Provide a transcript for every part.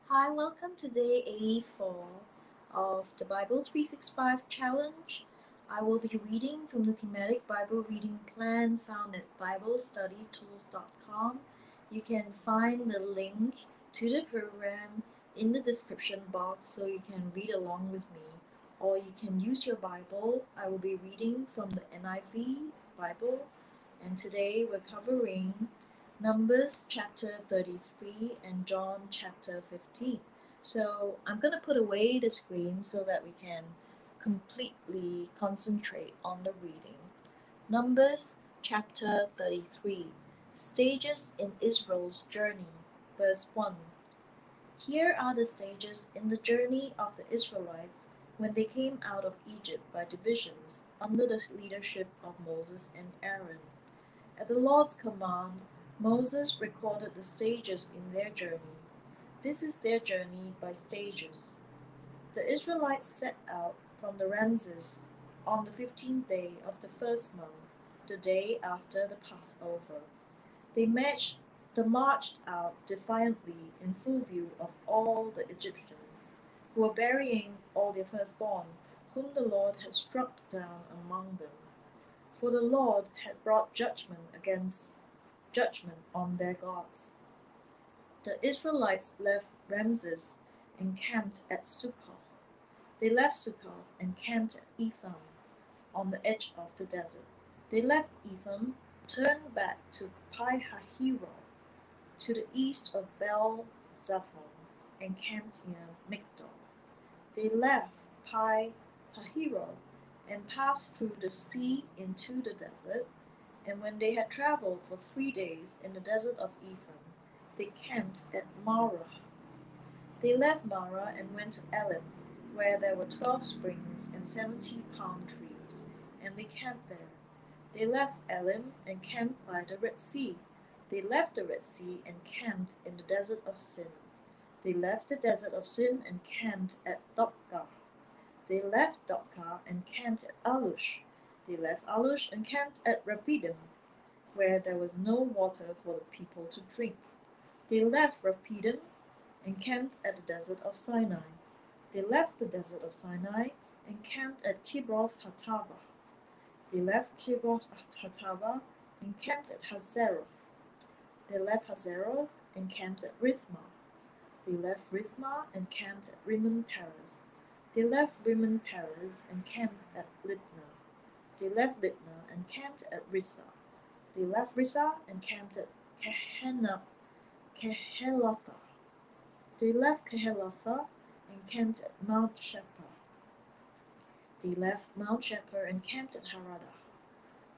Hi, welcome to day 84 of the Bible 365 challenge. I will be reading from the Thematic Bible reading plan found at BibleStudyTools.com. You can find the link to the program in the description box so you can read along with me, or you can use your Bible. I will be reading from the NIV Bible, and today we're covering Numbers chapter 33 and John chapter 15. So I'm going to put away the screen so that we can completely concentrate on the reading. Numbers chapter 33, Stages in Israel's Journey, verse 1. Here are the stages in the journey of the Israelites when they came out of Egypt by divisions under the leadership of Moses and Aaron. At the Lord's command, Moses recorded the stages in their journey. This is their journey by stages. The Israelites set out from the Ramses on the 15th day of the first month, the day after the Passover. They marched out defiantly in full view of all the Egyptians, who were burying all their firstborn, whom the Lord had struck down among them. For the Lord had brought judgment on their gods. The Israelites left Ramses and camped at Succoth. They left Succoth and camped at Etham, on the edge of the desert. They left Etham, turned back to Pi-hahiroth, to the east of Baal-zephon, and camped near Migdol. They left Pi-hahiroth and passed through the sea into the desert, and when they had traveled for 3 days in the desert of Etham, they camped at Marah. They left Marah and went to Elim, where there were 12 springs and 70 palm trees, and they camped there. They left Elim and camped by the Red Sea. They left the Red Sea and camped in the desert of Sin. They left the desert of Sin and camped at Dopka. They left Dopka and camped at Alush. They left Alush and camped at Rephidim, where there was no water for the people to drink. They left Rephidim and camped at the desert of Sinai. They left the desert of Sinai and camped at Kibroth Hattaavah. They left Kibroth Hattaavah and camped at Hazeroth. They left Hazeroth and camped at Rithmah. They left Rithmah and camped at Rimmon Perez. They left Rimmon Perez and camped at Libnah. They left Libnah and camped at Rissah. They left Rissah and camped at Kehelatha. They left Kehelatha and camped at Mount Shepher. They left Mount Shepher and camped at Haradah.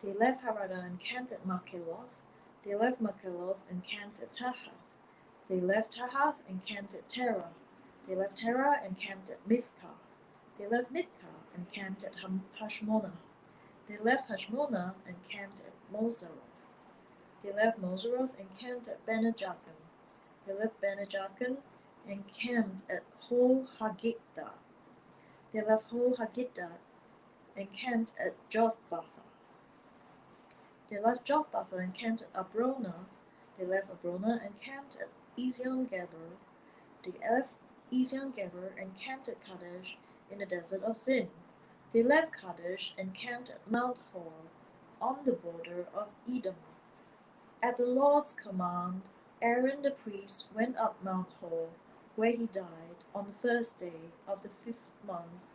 They left Haradah and camped at Makheloth. They left Makheloth and camped at Tahath. They left Tahath and camped at Terah. They left Terah and camped at Mithkah. They left Mithkah and camped at Hashmonah. They left Hashmonah and camped at Moseroth. They left Moseroth and camped at Bene-Jaakan. They left Bene-Jaakan and camped at Ho-Haggidgad. They left Ho-Haggidgad and camped at Jothbatha. They left Jothbatha and camped at Abrona. They left Abrona and camped at Ezion-Geber. They left Ezion-Geber and camped at Kadesh in the desert of Zin. They left Kadesh and camped at Mount Hor, on the border of Edom. At the Lord's command, Aaron the priest went up Mount Hor, where he died on the first day of the 5th month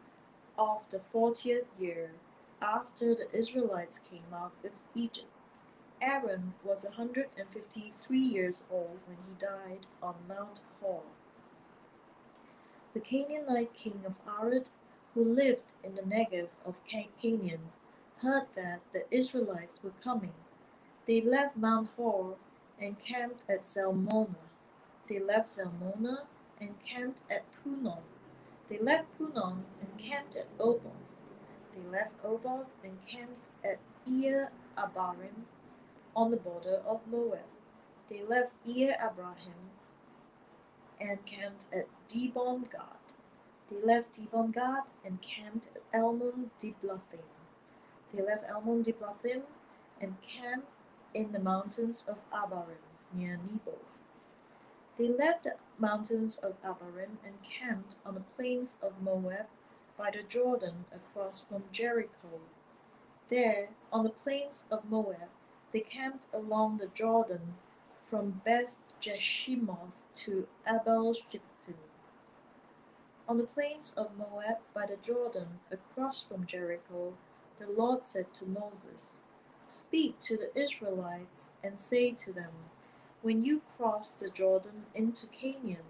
of the 40th year after the Israelites came out of Egypt. Aaron was 153 years old when he died on Mount Hor. The Canaanite king of Arad, who lived in the Negev of Canaan, heard that the Israelites were coming. They left Mount Hor and camped at Zalmonah. They left Zalmonah and camped at Punon. They left Punon and camped at Oboth. They left Oboth and camped at Ir-Abarim, on the border of Moab. They left Ir-Abrahim and camped at Dibon-Gad. They left Dibon-Gad and camped at Almon-Diblathim. They left Almon-Diblathim and camped in the mountains of Abarim, near Nebo. They left the mountains of Abarim and camped on the plains of Moab by the Jordan across from Jericho. There, on the plains of Moab, they camped along the Jordan from Beth Jeshimoth to Abel Shittim. On the plains of Moab by the Jordan, across from Jericho, the Lord said to Moses, "Speak to the Israelites and say to them, when you cross the Jordan into Canaan,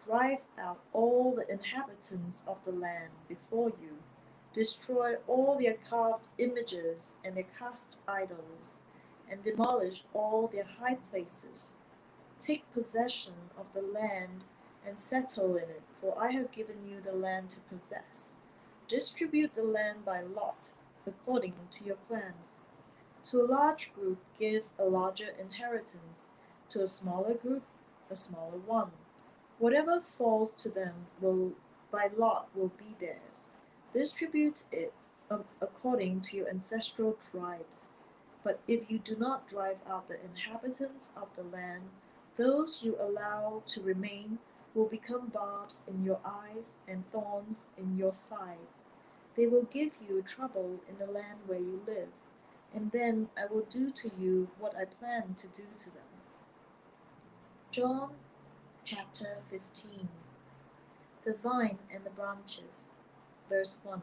drive out all the inhabitants of the land before you, destroy all their carved images and their cast idols, and demolish all their high places. Take possession of the land and settle in it, for I have given you the land to possess. Distribute the land by lot, according to your clans. To a large group give a larger inheritance, to a smaller group a smaller one. Whatever falls to them will by lot will be theirs. Distribute it according to your ancestral tribes. But if you do not drive out the inhabitants of the land, those you allow to remain will become barbs in your eyes and thorns in your sides. They will give you trouble in the land where you live, and then I will do to you what I plan to do to them." John chapter 15. The vine and the branches. Verse 1.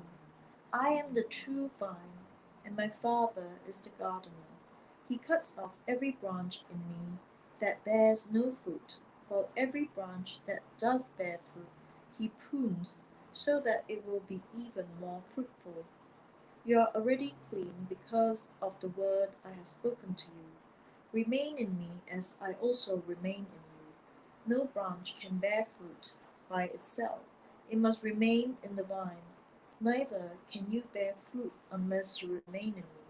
I am the true vine, and my Father is the gardener. He cuts off every branch in me that bears no fruit, while every branch that does bear fruit he prunes, so that it will be even more fruitful. You are already clean because of the word I have spoken to you. Remain in me as I also remain in you. No branch can bear fruit by itself. It must remain in the vine. Neither can you bear fruit unless you remain in me.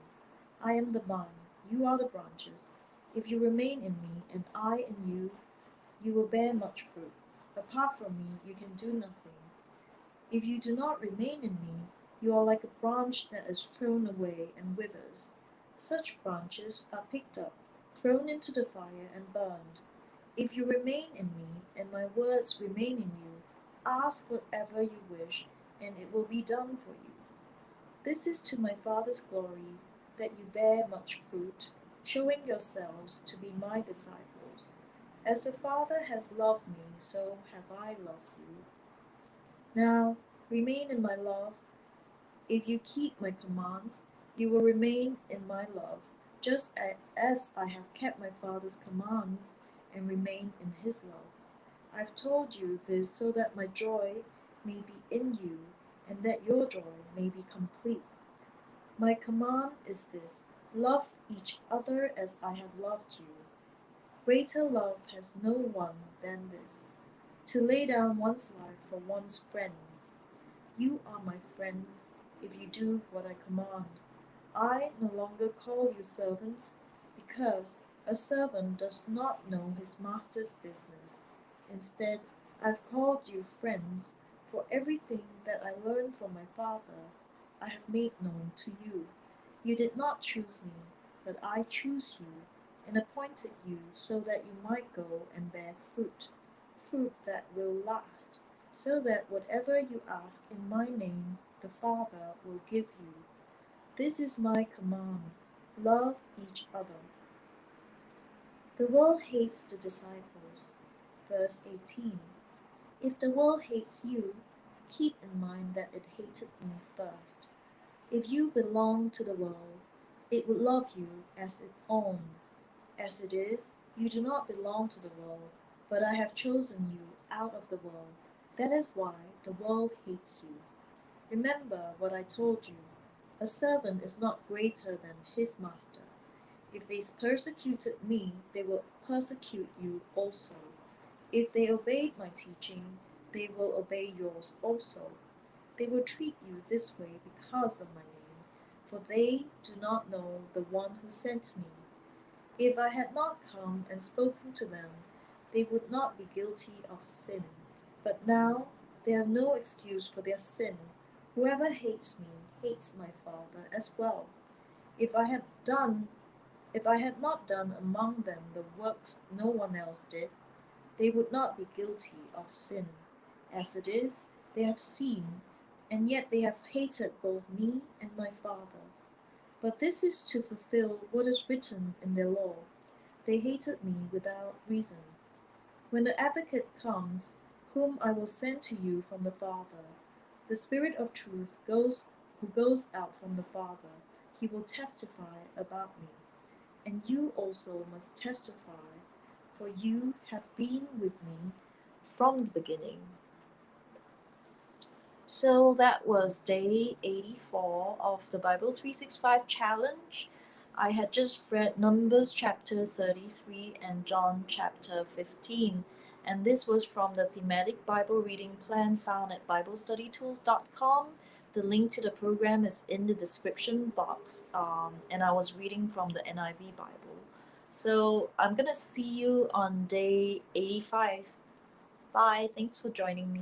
I am the vine, you are the branches. If you remain in me and I in you, you will bear much fruit. Apart from me, you can do nothing. If you do not remain in me, you are like a branch that is thrown away and withers. Such branches are picked up, thrown into the fire, and burned. If you remain in me, and my words remain in you, ask whatever you wish, and it will be done for you. This is to my Father's glory, that you bear much fruit, showing yourselves to be my disciples. As the Father has loved me, so have I loved you. Now, remain in my love. If you keep my commands, you will remain in my love, just as I have kept my Father's commands and remain in his love. I've told you this so that my joy may be in you, and that your joy may be complete. My command is this: love each other as I have loved you. Greater love has no one than this, to lay down one's life for one's friends. You are my friends if you do what I command. I no longer call you servants, because a servant does not know his master's business. Instead, I've called you friends, for everything that I learned from my Father I have made known to you. You did not choose me, but I chose you, and appointed you so that you might go and bear fruit, fruit that will last, so that whatever you ask in my name, the Father will give you. This is my command: love each other. The world hates the disciples. Verse 18. If the world hates you, keep in mind that it hated me first. If you belong to the world, it would love you as its own. As it is, you do not belong to the world, but I have chosen you out of the world. That is why the world hates you. Remember what I told you. A servant is not greater than his master. If they persecuted me, they will persecute you also. If they obeyed my teaching, they will obey yours also. They will treat you this way because of my name, for they do not know the one who sent me. If I had not come and spoken to them, they would not be guilty of sin. But now they have no excuse for their sin. Whoever hates me hates my Father as well. If I had not done among them the works no one else did, they would not be guilty of sin. As it is, they have seen, and yet they have hated both me and my Father. But this is to fulfill what is written in their law. They hated me without reason. When the Advocate comes, whom I will send to you from the Father, the Spirit of truth who goes out from the Father, he will testify about me. And you also must testify, for you have been with me from the beginning. So that was day 84 of the Bible 365 challenge. I had just read Numbers chapter 33 and John chapter 15, and this was from the Thematic Bible reading plan found at BibleStudyTools.com. The link to the program is in the description box, and I was reading from the NIV Bible. So I'm gonna see you on day 85. Bye, thanks for joining me.